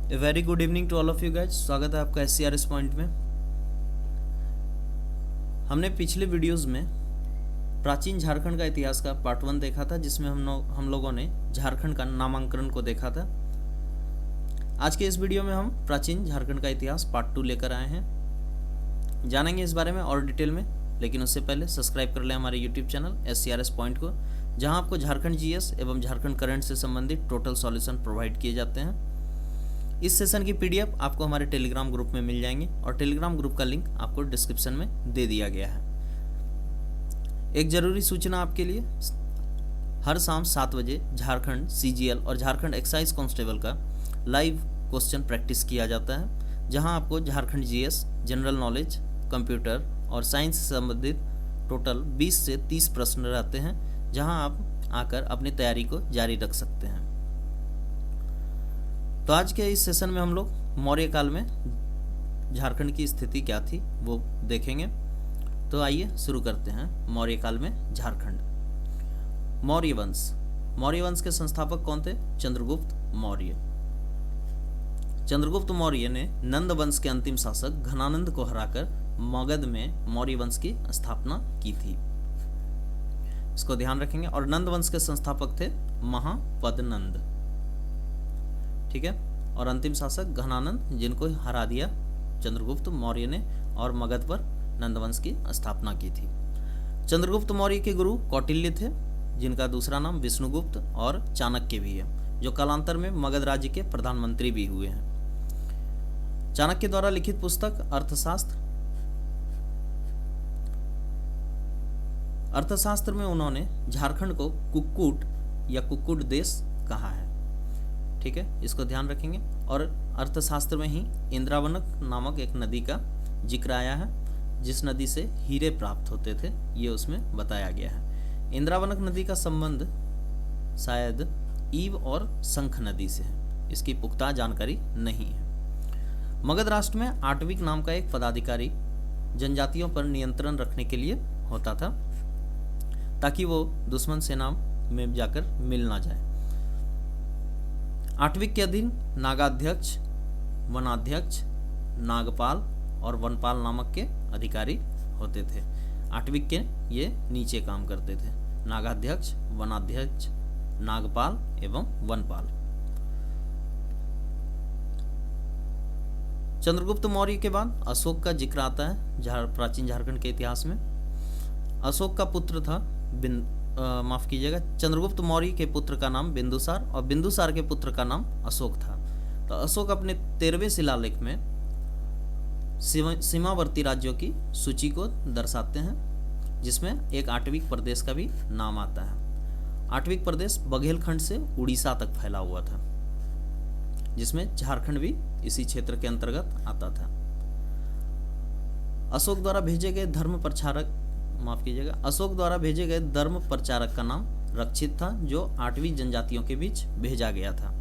A very good evening to all of you guys. स्वागत है आपका SCRS पॉइंट में। हमने पिछले वीडियोस में प्राचीन झारखंड का इतिहास का पार्ट 1 देखा था, जिसमें हम लोगों ने झारखंड का नामांकन को देखा था। आज के इस वीडियो में हम प्राचीन झारखंड का इतिहास पार्ट 2 लेकर आए हैं। जानेंगे इस बारे में और डिटेल में, लेकिन उससे पहले सब्सक्राइब कर लें हमारे यूट्यूब चैनल SCRS पॉइंट को, जहां आपको झारखंड GS एवं झारखंड करंट से संबंधित टोटल सॉल्यूशन प्रोवाइड किए जाते हैं। इस सेशन की PDF आपको हमारे टेलीग्राम ग्रुप में मिल जाएंगे और टेलीग्राम ग्रुप का लिंक आपको डिस्क्रिप्शन में दे दिया गया है। एक जरूरी सूचना आपके लिए, हर शाम 7 बजे झारखंड CGL और झारखंड एक्साइज कांस्टेबल का लाइव क्वेश्चन प्रैक्टिस किया जाता है, जहां आपको Jharkhand GS, general knowledge, computer और साइंस से संबंधित टोटल 20 से 30 प्रश्न रहते हैं, जहां आप आकर अपनी तैयारी को जारी रख सकते हैं। तो आज के इस सेशन में हम लोग मौर्य काल में झारखंड की स्थिति क्या थी वो देखेंगे। तो आइए शुरू करते हैं। मौर्य काल में झारखंड। मौर्य वंश के संस्थापक कौन थे? चंद्रगुप्त मौर्य। चंद्रगुप्त मौर्य ने नंद वंश के अंतिम शासक घनानंद को हराकर मगध में मौर्य वंश की स्थापना की थी। इसको ध्यान रखेंगे। और नंद वंश के संस्थापक थे महापदनंद, ठीक है। और अंतिम शासक घनानंद, जिनको हरा दिया चंद्रगुप्त मौर्य ने और मगध पर नंदवंश की स्थापना की थी। चंद्रगुप्त मौर्य के गुरु कौटिल्य थे, जिनका दूसरा नाम विष्णुगुप्त और चाणक्य भी है, जो कालांतर में मगध राज्य के प्रधानमंत्री भी हुए हैं। चाणक्य द्वारा लिखित पुस्तक अर्थशास्त्र में उन्होंने झारखंड को कुक्कुट या कुक्कुट देश कहा है, ठीक है। इसको ध्यान रखेंगे। और अर्थशास्त्र में ही इंद्रावनक नामक एक नदी का जिक्र आया है, जिस नदी से हीरे प्राप्त होते थे, ये उसमें बताया गया है। इंद्रावनक नदी का संबंध शायद ईव और शंख नदी से है, इसकी पुख्ता जानकारी नहीं है। मगध राष्ट्र में आटविक नाम का एक पदाधिकारी जनजातियों पर नियंत्रण रखने के लिए होता था, ताकि वो दुश्मन सेना में जाकर मिल ना जाए। आटविक के अधीन नागाध्यक्ष, वनाध्यक्ष, नागपाल और वनपाल नामक के अधिकारी होते थे। आटविक के ये नीचे काम करते थे: नागाध्यक्ष, वनाध्यक्ष, नागपाल एवं वनपाल। चंद्रगुप्त मौर्य के बाद अशोक का जिक्र आता है प्राचीन झारखंड के इतिहास में। अशोक का पुत्र था चंद्रगुप्त मौर्य के पुत्र का नाम बिंदुसार और बिंदुसार के पुत्र का नाम अशोक था। तो अशोक अपने 13वें शिलालेख में सीमावर्ती राज्यों की सूची को दर्शाते हैं, जिसमें एक आटविक प्रदेश का भी नाम आता है। आटविक प्रदेश बघेलखंड से उड़ीसा तक फैला हुआ था, जिसमें झारखंड भी इसी क्षेत्र के अंतर्गत आता था। अशोक द्वारा भेजे गए धर्म प्रचारक का नाम रक्षित था, जो 8वीं जनजातियों के बीच भेजा गया था।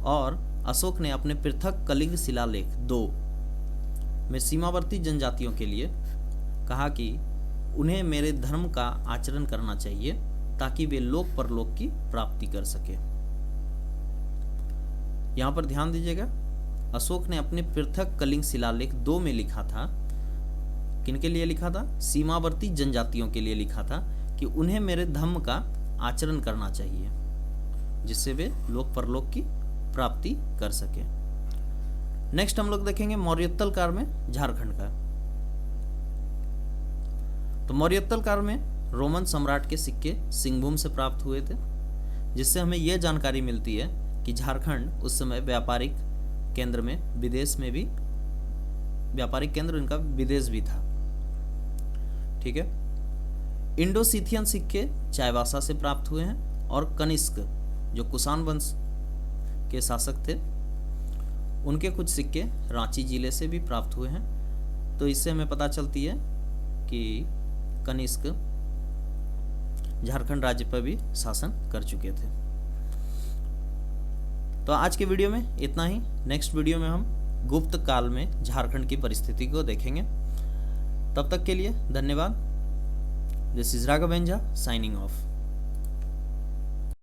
और अशोक ने अपने पृथक कलिंग शिलालेख 2 में सीमावर्ती जनजातियों के लिए कहा कि उन्हें मेरे धर्म का आचरण करना चाहिए, ताकि वे लोक परलोक की प्राप्ति कर सके। यहां पर ध्यान दीजिएगा, अशोक ने अपने पृथक कलिंग शिलालेख 2 में लिखा था, किनके लिए लिखा था? सीमावर्ती जनजातियों के लिए लिखा था कि उन्हें मेरे धर्म का आचरण करना चाहिए, जिससे वे लोक परलोक की प्राप्ति कर सके। नेक्स्ट हम लोग देखेंगे मौर्योत्तर काल में झारखंड का। तो मौर्योत्तर काल में रोमन सम्राट के सिक्के सिंहभूम से प्राप्त हुए थे, जिससे हमें यह जानकारी मिलती है कि झारखंड उस समय व्यापारिक केंद्र में, विदेश में भी व्यापारिक केंद्र इनका विदेश भी था, ठीक है। इंडोसिथियन सिक्के चाईबासा से प्राप्त हुए हैं, और कनिष्क जो कुषाण वंश के शासक थे, उनके कुछ सिक्के रांची जिले से भी प्राप्त हुए हैं। तो इससे हमें पता चलती है कि कनिष्क झारखंड राज्य पर भी शासन कर चुके थे। तो आज के वीडियो में इतना ही। नेक्स्ट वीडियो में हम गुप्त काल में झारखंड की परिस्थिति को देखेंगे। तब तक के लिए धन्यवाद। This is Raghavendra signing off.